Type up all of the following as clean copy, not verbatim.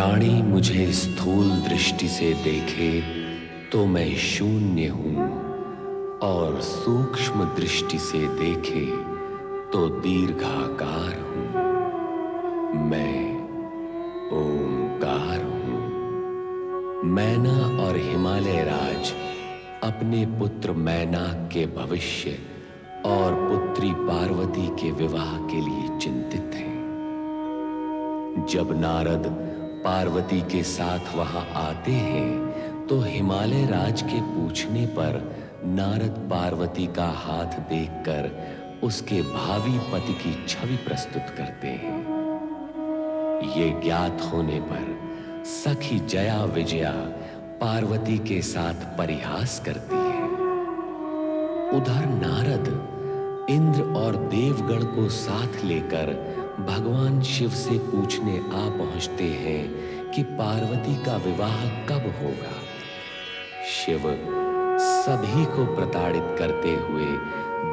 प्राणी मुझे स्थूल दृष्टि से देखे तो मैं शून्य हूं, और सूक्ष्म दृष्टि से देखे तो दीर्घाकार हूं। मैं ओंकार हूं। मैना और हिमालय राज अपने पुत्र मैनाक के भविष्य और पुत्री पार्वती के विवाह के लिए चिंतित हैं। जब नारद पार्वती के साथ वहां आते हैं तो हिमालय राज के पूछने पर नारद पार्वती का हाथ देखकर उसके भावी पति की छवि प्रस्तुत करते हैं। ये ज्ञात होने पर सखी जया विजया पार्वती के साथ परिहास करती है। उधर नारद इंद्र और देवगण को साथ लेकर भगवान शिव से पूछने आ पहुंचते हैं कि पार्वती का विवाह कब होगा। शिव सभी को प्रताड़ित करते हुए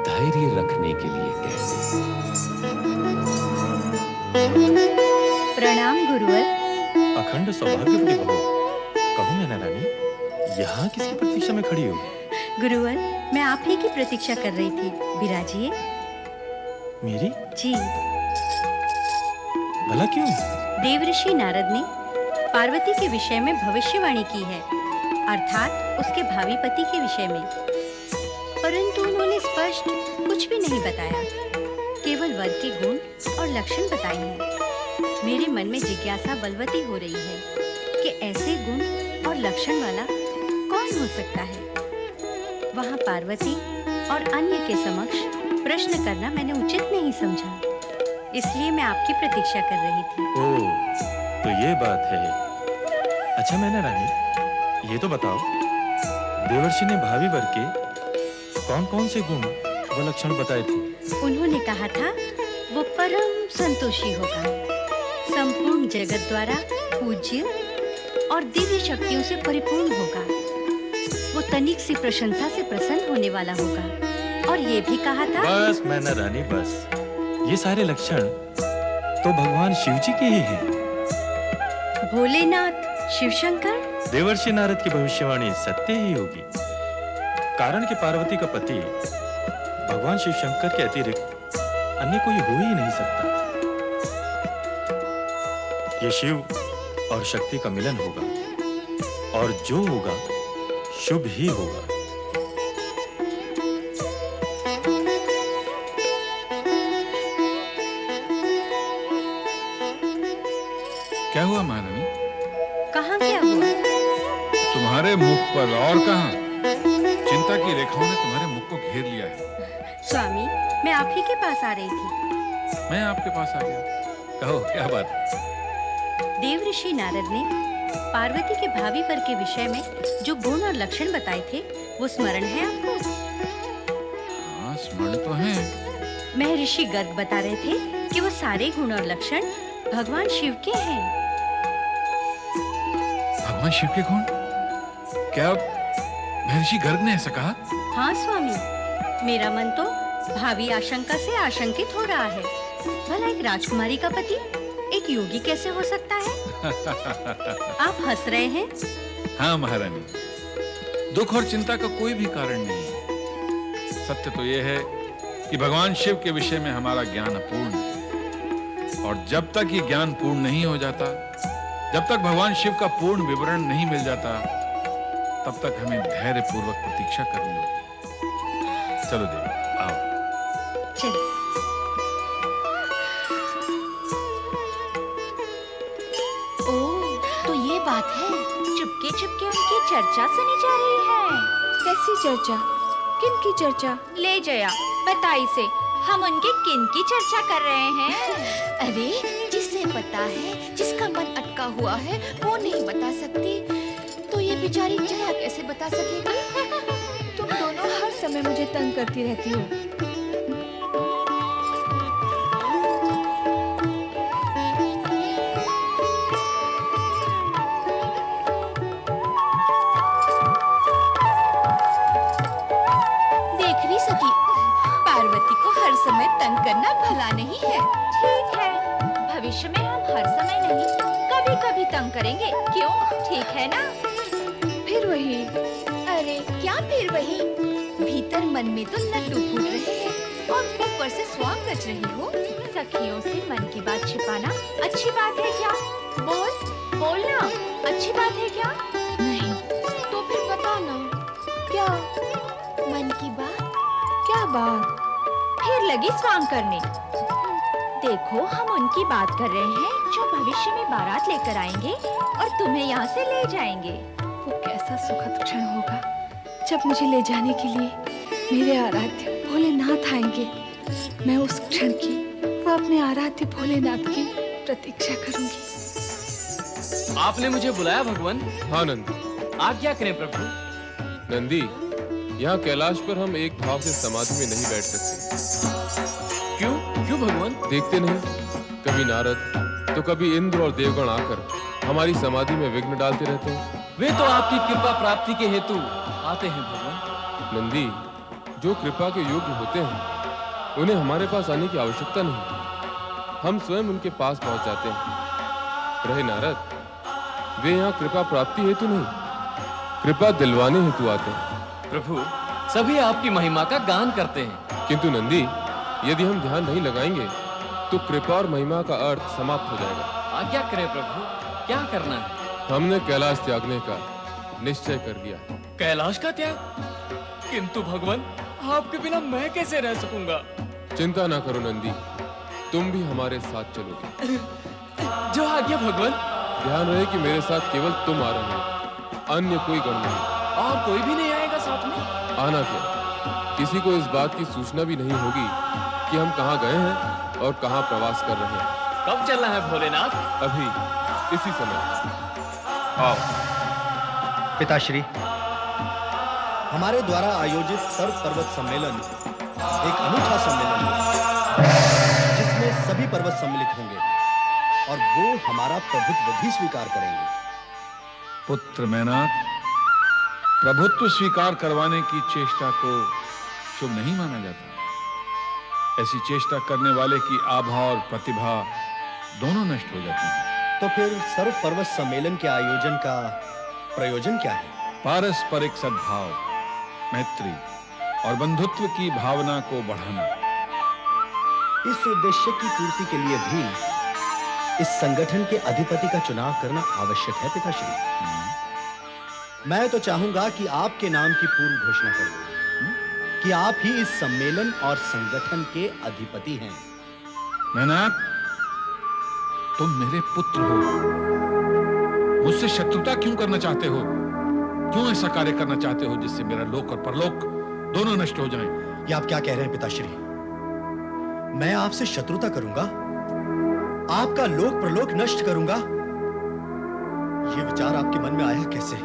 धैर्य रखने के लिए कहते हैं। प्रणाम गुरुवर। अखंड सौभाग्यवती बहू, कहूँ मैना रानी, यहाँ किसकी प्रतीक्षा में खड़ी हो? गुरुवर, मैं आप ही की प्रतीक्षा कर रही थी। विराजिए। मेरी? जी। भला क्यों? देवऋषि नारद ने पार्वती के विषय में भविष्यवाणी की है, अर्थात उसके भावी पति के विषय में, परंतु उन्होंने स्पष्ट कुछ भी नहीं बताया, केवल वर के गुण और लक्षण बताए हैं। मेरे मन में जिज्ञासा बलवती हो रही है कि ऐसे गुण और लक्षण वाला कौन हो सकता है। वहाँ पार्वती और अन्य के समक्ष प्रश्न करना मैंने उचित नहीं समझा, इसलिए मैं आपकी प्रतीक्षा कर रही थी। ओह, तो ये बात है। अच्छा मैना रानी, ये तो बताओ, देवर्षि ने भावी वर के कौन-कौन से गुण व लक्षण बताए थे? उन्होंने कहा था वो परम संतोषी होगा, संपूर्ण जगत द्वारा पूज्य और दिव्य शक्तियों से परिपूर्ण होगा, वो तनिक सी प्रशंसा से प्रसन्न होने वाला होगा, और ये भी कहा था। बस मैना रानी बस, ये सारे लक्षण तो भगवान शिव जी के ही हैं। भोलेनाथ शिवशंकर? देवर्षि नारद की भविष्यवाणी सत्य ही होगी, कारण कि पार्वती का पति भगवान शिव शंकर के अतिरिक्त अन्य कोई हो ही नहीं सकता। ये शिव और शक्ति का मिलन होगा, और जो होगा शुभ ही होगा। क्या हुआ महारानी? कहाँ क्या हुआ? तुम्हारे मुख पर और कहाँ? चिंता की रेखाओं ने तुम्हारे मुख को घेर लिया है। स्वामी, मैं आप ही के पास आ रही थी। मैं आपके पास आ गया। कहो क्या बात? देवऋषि नारद ने पार्वती के भावी वर के विषय में जो गुण और लक्षण बताए थे, वो स्मरण है आपको? हाँ, स्मरण तो है। महर्षि गर्ग बता रहे थे कि वो सारे गुण और लक्षण भगवान शिव के हैं। भगवान शिव के गुण? क्या महर्षि गर्ग ने ऐसा कहा? हाँ स्वामी, मेरा मन तो भावी आशंका से आशंकित हो रहा है। भला एक राजकुमारी का पति एक योगी कैसे हो सकता है? आप हंस रहे हैं? हाँ महारानी, दुख और चिंता का कोई भी कारण नहीं है। सत्य तो यह है कि भगवान शिव के विषय में हमारा ज्ञान अपूर्ण है, और जब तक ये ज्ञान पूर्ण नहीं हो जाता, जब तक भगवान शिव का पूर्ण विवरण नहीं मिल जाता, तब तक हमें धैर्य पूर्वक प्रतीक्षा करनी होगी। चलो देवी, आओ। चलिए। ओह, तो ये बात है, चुपके चुपके उनकी चर्चा सुनी जा रही है। कैसी चर्चा? किन की चर्चा? ले जया, बता इसे, हम उनके किन की चर्चा कर रहे हैं? अरे, जिसे पता है, जिसका मन अटका हुआ है, वो नहीं बता सकती, तो ये बेचारी जया कैसे बता सकेगी? तुम दोनों हर समय मुझे तंग करती रहती हो। देख नहीं सकी, पार्वती को हर समय तंग करना भला नहीं है। ठीक है, भविष्य में हम हर समय नहीं, कभी कभी तंग करेंगे, क्यों? ठीक है ना? फिर वही। अरे क्या फिर वही? भीतर मन में तो लड्डू फूट रहे हैं और ऊपर से स्वांग रच रही हो। सखियों से मन की बात छिपाना अच्छी बात है क्या? बोलना अच्छी बात है क्या? नहीं तो फिर बता ना, क्या मन की बात? क्या बात? फिर लगी स्वांग करने। देखो, हम उनकी बात कर रहे हैं जो भविष्य में बारात लेकर आएंगे और तुम्हें यहाँ से ले जाएंगे। वो कैसा सुखद क्षण होगा जब मुझे ले जाने के लिए मेरे आराध्य भोलेनाथ आएंगे। मैं उस क्षण की व अपने आराध्य भोलेनाथ की प्रतीक्षा करूंगी। आपने मुझे बुलाया भगवान? हाँ नंदी। आज्ञा करें प्रभु। नंदी, यहाँ कैलाश पर हम एक भाव से समाधि में नहीं बैठ सकते। क्यों? क्यों भगवान? देखते नहीं, कभी नारद तो कभी इंद्र और देवगण आकर हमारी समाधि में विघ्न डालते रहते हैं। वे तो आपकी कृपा प्राप्ति के हेतु आते हैं भगवान। नंदी, जो कृपा के योग्य होते हैं उन्हें हमारे पास आने की आवश्यकता नहीं, हम स्वयं उनके पास पहुंच जाते हैं। रहे नारद, वे यहाँ कृपा प्राप्ति हेतु नहीं, कृपा दिलवाने हेतु आते हैं। प्रभु, सभी आपकी महिमा का गान करते हैं। किंतु नंदी, यदि हम ध्यान नहीं लगाएंगे तो कृपा और महिमा का अर्थ समाप्त हो जाएगा। आज्ञा करें प्रभु, क्या करना है? हमने कैलाश त्यागने का निश्चय कर लिया। कैलाश का त्याग? किंतु भगवान, आपके बिना मैं कैसे रह सकूंगा? चिंता ना करो नंदी, तुम भी हमारे साथ चलोगे। जो आज्ञा भगवान। ध्यान रहे कि मेरे साथ केवल तुम आ रहे हो, अन्य कोई गण नहीं। और कोई भी नहीं आएगा साथ में? आना क्या, किसी को इस बात की सूचना भी नहीं होगी कि हम कहाँ गए हैं और कहाँ प्रवास कर रहे हैं। कब चलना है भोलेनाथ? अभी इसी समय। आओ। पिताश्री, हमारे द्वारा आयोजित सर्व पर्वत सम्मेलन एक अनूठा सम्मेलन है जिसमें सभी पर्वत सम्मिलित होंगे और वो हमारा प्रभुत्व भी स्वीकार करेंगे। पुत्र मैनाक, प्रभुत्व स्वीकार करवाने की चेष्टा को शुभ नहीं माना जाता। ऐसी चेष्टा करने वाले की आभा और प्रतिभा दोनों नष्ट हो जाती हैं। तो फिर सर्व पर्वत सम्मेलन के आयोजन का प्रयोजन क्या है? पारस्परिक सद्भाव, मैत्री और बंधुत्व की भावना को बढ़ाना। इस उद्देश्य की पूर्ति के लिए भी इस संगठन के अधिपति का चुनाव करना आवश्यक है पिताश्री। मैं तो चाहूंगा कि आपके नाम की पूर्व घोषणा करूं कि आप ही इस सम्मेलन और संगठन के अधिपति हैं। मैनाक, तुम मेरे पुत्र हो, मुझसे शत्रुता क्यों करना चाहते हो? क्यों ऐसा कार्य करना चाहते हो जिससे मेरा लोक और परलोक दोनों नष्ट हो जाएं? ये आप क्या कह रहे हैं पिताश्री? मैं आपसे शत्रुता करूंगा? आपका लोक प्रलोक नष्ट करूंगा? ये विचार आपके मन में आया कैसे?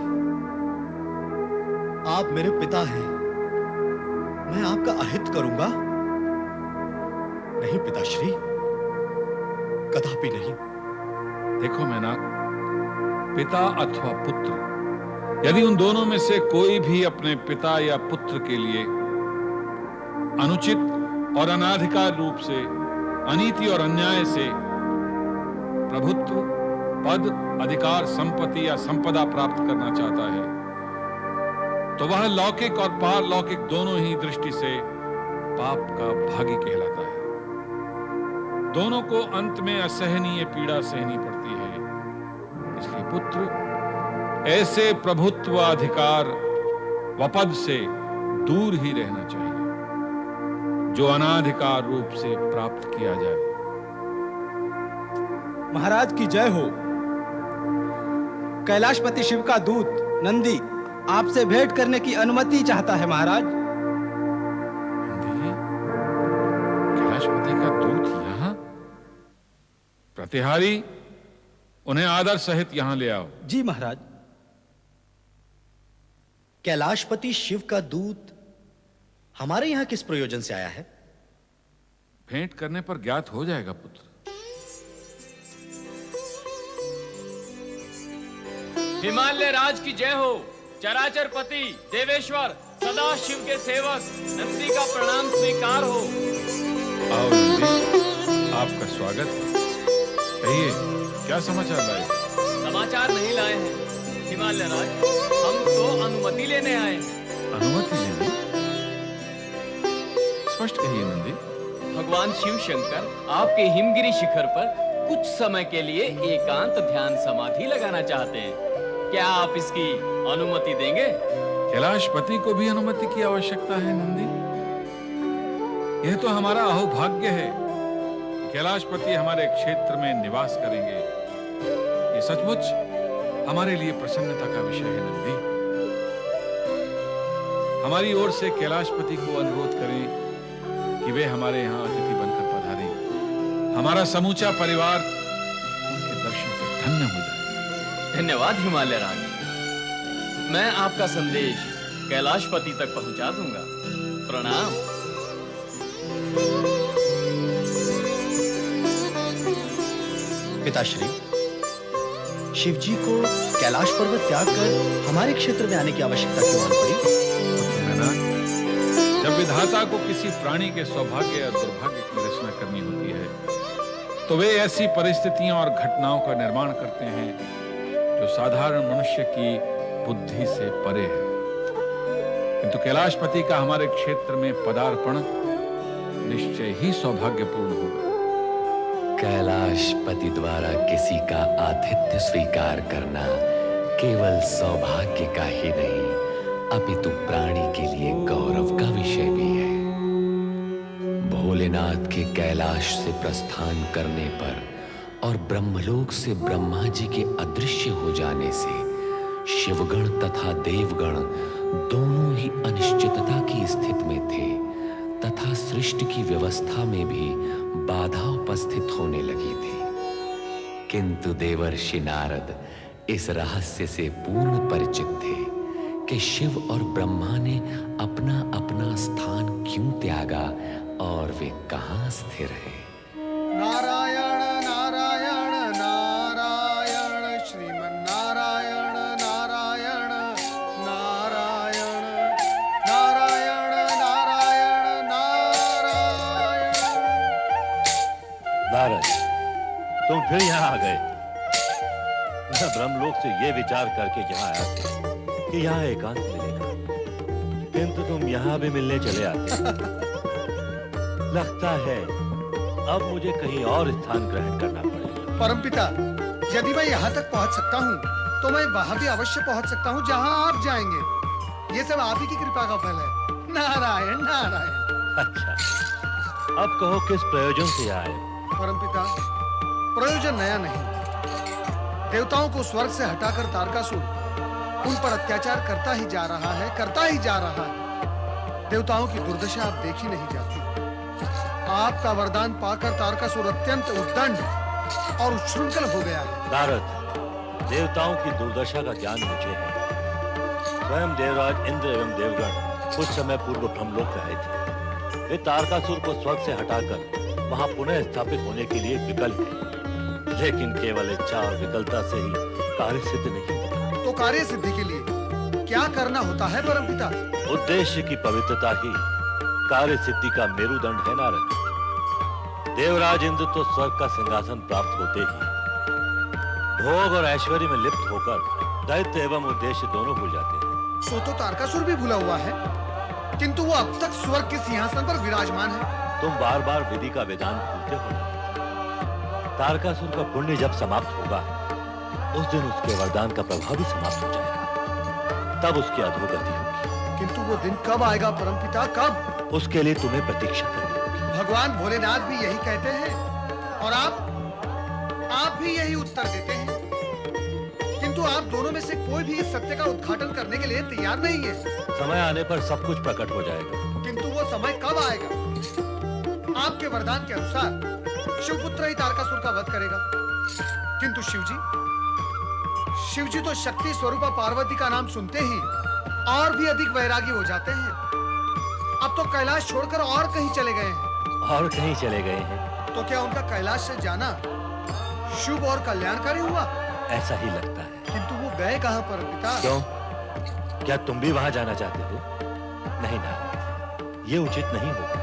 आप मेरे पिता हैं, मैं आपका अहित करूंगा? नहीं पिताश्री, कदापि नहीं। देखो मैनाक, पिता अथवा पुत्र, यदि उन दोनों में से कोई भी अपने पिता या पुत्र के लिए अनुचित और अनाधिकार रूप से, अनीति और अन्याय से प्रभुत्व, पद, अधिकार, संपत्ति या संपदा प्राप्त करना चाहता है, तो वह लौकिक और पारलौकिक दोनों ही दृष्टि से पाप का भागी कहलाता है। दोनों को अंत में असहनीय पीड़ा सहनी पड़ती है। इसलिए पुत्र ऐसे प्रभुत्व, अधिकार व पद से दूर ही रहना चाहिए जो अनाधिकार रूप से प्राप्त किया जाए। महाराज की जय हो। कैलाशपति शिव का दूत नंदी आपसे भेंट करने की अनुमति चाहता है महाराज। नंदी, कैलाशपति का दूत यहाँ? प्रतिहारी, उन्हें आदर सहित यहाँ ले आओ। जी महाराज। कैलाशपति शिव का दूत हमारे यहाँ किस प्रयोजन से आया है? भेंट करने पर ज्ञात हो जाएगा पुत्र। हिमालय राज की जय हो। चराचर पति, देवेश्वर, सदा शिव के सेवक नंदी का प्रणाम स्वीकार हो। आओ नंदी, आपका स्वागत है। कहिए, क्या समाचार लाए? समाचार नहीं लाए हैं हिमालय राज, हम तो अनुमति लेने आए हैं। अनुमति लेने? स्पष्ट कहिए नंदी। भगवान शिव शंकर आपके हिमगिरी शिखर पर कुछ समय के लिए एकांत ध्यान समाधि लगाना चाहते हैं। क्या आप इसकी अनुमति देंगे? कैलाशपति को भी अनुमति की आवश्यकता है नंदी। यह तो हमारा अहोभाग्य है कि कैलाशपति हमारे क्षेत्र में निवास करेंगे। ये सचमुच हमारे लिए प्रसन्नता का विषय है नंदी। हमारी ओर से कैलाशपति को अनुरोध करें कि वे हमारे यहाँ अतिथि बनकर पधारें। हमारा समूचा परिवार उनके दर्शन से धन्य हो जाए। धन्यवाद हिमालय राज, मैं आपका संदेश कैलाशपति तक पहुंचा दूंगा। प्रणाम। पिताश्री, शिवजी को कैलाश पर्वत त्याग कर हमारे क्षेत्र में आने की आवश्यकता क्यों आन पड़ी? मैना, जब विधाता को किसी प्राणी के सौभाग्य या दुर्भाग्य की रचना करनी होती है तो वे ऐसी परिस्थितियों और घटनाओं का निर्माण करते हैं जो साधारण मनुष्य की बुद्धि से परे है। किंतु कैलाशपति का हमारे क्षेत्र में पदार्पण निश्चय ही सौभाग्यपूर्ण होगा। कैलाशपति द्वारा किसी का आतिथ्य स्वीकार करना केवल सौभाग्य का ही नहीं, अपितु प्राणी के लिए गौरव का विषय भी है। भोलेनाथ के कैलाश से प्रस्थान करने पर और ब्रह्मलोक से ब्रह्मा जी के अदृश्य हो जाने से शिवगण तथा देवगण दोनों ही अनिश्चितता की स्थिति में थे तथा सृष्टि की व्यवस्था में भी बाधा उपस्थित होने लगी थी। किंतु देवर्षि नारद इस रहस्य से पूर्ण परिचित थे कि शिव और ब्रह्मा ने अपना अपना स्थान क्यों त्यागा और वे कहां स्थिर हैं। नारायण नारायण नारायण श्रीमन्नारायण नारायण नारायण नारायण नारायण नारायण। नारद, तुम फिर यहाँ आ गए। मैं ब्रह्मलोक से ये विचार करके यहाँ आया था कि यहाँ एकांत मिलेगा, किंतु तुम यहाँ भी मिलने चले आते। लगता है अब मुझे कहीं और स्थान ग्रहण करना पड़ेगा। परमपिता, यदि मैं यहाँ तक पहुँच सकता हूँ तो मैं वहाँ भी अवश्य पहुँच सकता हूँ जहाँ आप जाएंगे। ये सब आप ही की कृपा का फल है। नारायण नारायण। अच्छा, अब कहो किस प्रयोजन से आए? परमपिता, प्रयोजन नया नहीं। देवताओं को स्वर्ग से हटाकर तारकासुर उन पर अत्याचार करता ही जा रहा है, करता ही जा रहा है। देवताओं की दुर्दशा अब देखी नहीं जाती। आपका वरदान पाकर तारकासुर अत्यंत उद्दंड और उच्छृंखल हो गया है। नारद, देवताओं की दुर्दशा का ज्ञान मुझे है। स्वयं देवराज इंद्र एवं देवगण कुछ समय पूर्व ब्रह्मलोक में आए थे। वे तारकासुर को स्वर्ग से हटाकर वहां पुनः स्थापित होने के लिए विकल हैं, लेकिन केवल इच्छा और विकलता से ही कार्य सिद्ध नहीं होता। तो कार्य सिद्धि के लिए क्या करना होता है परमपिता? उद्देश्य की पवित्रता ही कार्य सिद्धि का मेरुदंड है नारद। देवराज इंद्र तो स्वर्ग का सिंहासन प्राप्त होते ही भोग और ऐश्वर्य में लिप्त होकर दैत्य एवं उद्देश्य दोनों भूल जाते हैं। सो तो तारकासुर भी भूला हुआ है, किंतु वो अब तक स्वर्ग के सिंहासन पर विराजमान है। तुम बार बार विधि का विधान भूलते हो। तारकासुर का पुण्य जब समाप्त होगा उस दिन उसके वरदान का प्रभाव भी समाप्त हो जाएगा, तब उसकी अधोगति होगी। किंतु वो दिन कब आएगा परमपिता, कब? उसके लिए तुम्हें प्रतीक्षा करनी होगी। भगवान भोलेनाथ भी यही कहते हैं और आप भी यही उत्तर देते हैं, किंतु आप दोनों में से कोई भी इस सत्य का उद्घाटन करने के लिए तैयार नहीं है। समय आने पर सब कुछ प्रकट हो जाएगा। किंतु वो समय कब आएगा? आपके वरदान के अनुसार शिवपुत्र ही तारकासुर का वध करेगा, किंतु शिवजी तो शक्ति स्वरूपा पार्वती का नाम सुनते ही और भी अधिक वैरागी हो जाते हैं। अब तो कैलाश छोड़कर और कहीं चले गए हैं। और कहीं चले गए हैं? तो क्या उनका कैलाश से जाना शुभ और कल्याणकारी हुआ? ऐसा ही लगता है। किंतु वो गए कहां परमपिता? क्यों? क्या तुम भी वहां जाना चाहते हो? नहीं नारद, ये उचित नहीं होगा।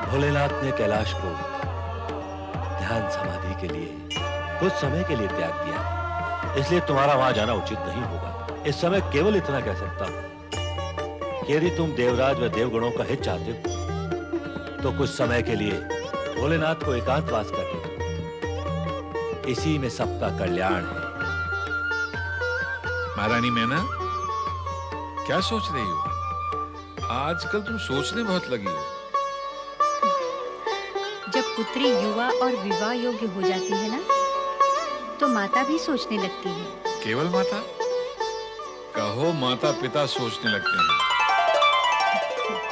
भोलेनाथ ने कैलाश को ध्यान समाधि के लिए कुछ समय के लिए त्याग दिया है, इसलिए तुम्हारा वहां जाना उचित नहीं होगा। इस समय केवल इतना कह सकता हूं कि यदि तुम देवराज व देवगणों का हित चाहते हो तो कुछ समय के लिए भोलेनाथ को एकांतवास कर दो। इसी में सबका कल्याण है। महारानी मैना, क्या सोच रही हो? आजकल तुम सोचने बहुत लगी हो। जब पुत्री युवा और विवाह योग्य हो जाती है ना, तो माता भी सोचने लगती है। केवल माता? कहो माता पिता सोचने लगते हैं।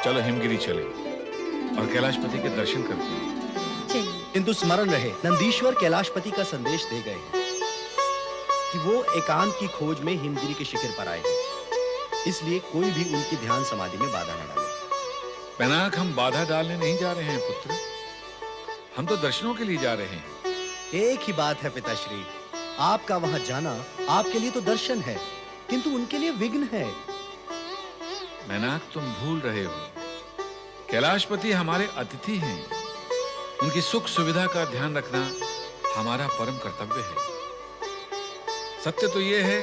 चलो हिमगिरी चले और कैलाशपति के दर्शन करते हैं। चलिए। किंतु स्मरण रहे, नंदीश्वर कैलाशपति का संदेश दे गए हैं कि वो एकांत की खोज में हिमगिरी के शिखर पर आए हैं, इसलिए कोई भी उनकी ध्यान समाधि में बाधा न डाले। पैनाक, हम बाधा डालने नहीं जा रहे हैं पुत्र, हम तो दर्शनों के लिए जा रहे हैं। एक ही बात है पिताश्री, आपका वहां जाना आपके लिए तो दर्शन है, किंतु उनके लिए विघ्न है। मैनाक, तुम भूल रहे हो, कैलाशपति हमारे अतिथि हैं। उनकी सुख सुविधा का ध्यान रखना हमारा परम कर्तव्य है। सत्य तो यह है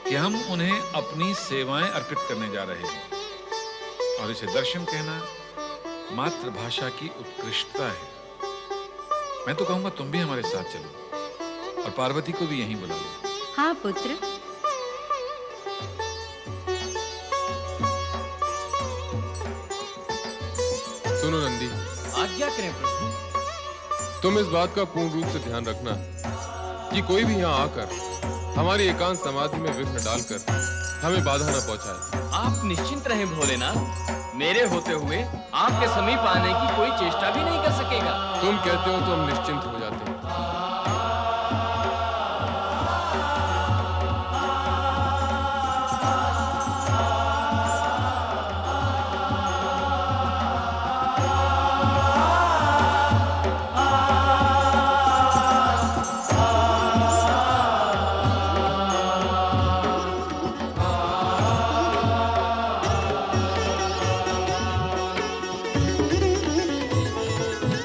कि हम उन्हें अपनी सेवाएं अर्पित करने जा रहे हैं, और इसे दर्शन कहना मातृभाषा की उत्कृष्टता है। मैं तो कहूंगा तुम भी हमारे साथ चलो और पार्वती को भी यहीं बुला लो। हाँ पुत्र। सुनो नंदी, आज्ञा करें प्रभु। तुम इस बात का पूर्ण रूप से ध्यान रखना कि कोई भी यहाँ आकर हमारी एकांत समाधि में विघ्न डालकर हमें बाधा न पहुंचाए। आप निश्चिंत रहें भोलेनाथ, मेरे होते हुए आपके समीप आने की कोई चेष्टा भी नहीं कर सकेगा। तुम कहते हो तो हम निश्चिंत हो जाते हैं।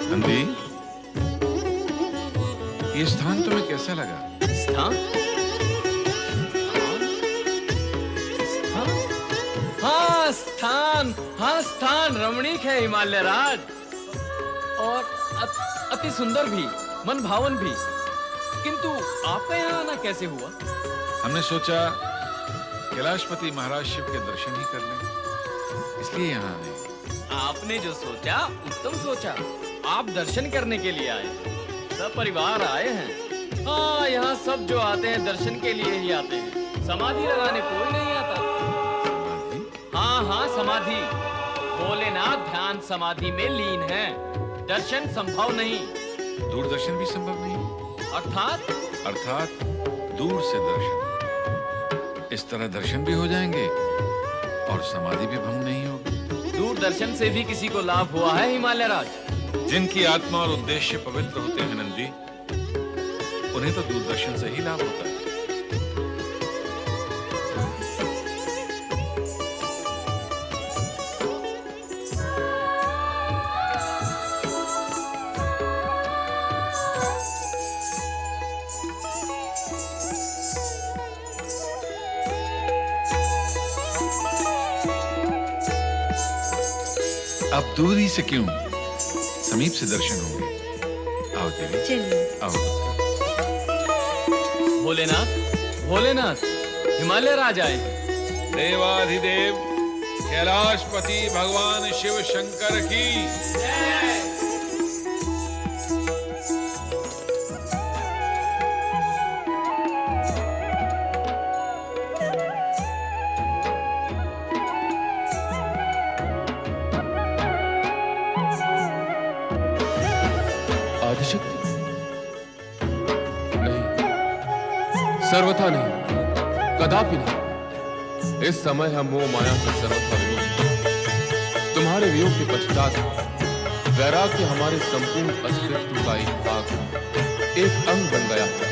नंदी, ये स्थान तुम्हें कैसा लगा? स्थान? हाँ स्थान, हाँ स्थान रमणीक है हिमालय राज, और अति सुंदर भी, मन भावन भी। किंतु आपका यहाँ आना कैसे हुआ? हमने सोचा कैलाशपति महाराज शिव के दर्शन ही कर लें, इसलिए यहाँ आए। आपने जो सोचा उत्तम सोचा। आप दर्शन करने के लिए आए, सब परिवार आए हैं। हाँ, यहाँ सब जो आते हैं दर्शन के लिए ही आते हैं, समाधि लगाने कोई नहीं आता। हाँ हाँ समाधि, भोलेनाथ ध्यान समाधि में लीन है, दर्शन संभव नहीं। दूरदर्शन भी संभव नहीं? अर्थात दूर से दर्शन। इस तरह दर्शन भी हो जाएंगे और समाधि भी भंग नहीं होगी। दूरदर्शन से भी किसी को लाभ हुआ है हिमालय राज? जिनकी आत्मा और उद्देश्य पवित्र होते हैं नंदी, उन्हें तो दूरदर्शन से ही लाभ होता है। अब दूरी से क्यों, समीप से दर्शन होंगे। आओ देवी, चलिए। आओ। भोलेनाथ, भोलेनाथ, हिमालय राज आए। देवाधिदेव कैलाशपति भगवान शिव शंकर की आदिशक्ति? नहीं, सर्वथा नहीं, कदापि नहीं। इस समय हम मोह माया से सर्वथा विमुक्त हैं। तुम्हारे वियोग के पश्चात वैराग्य हमारे संपूर्ण अस्तित्व का एक भाग, एक अंग बन गया है।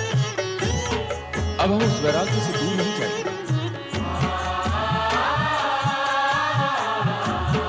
अब हम उस वैराग्य से दूर नहीं जाएंगे।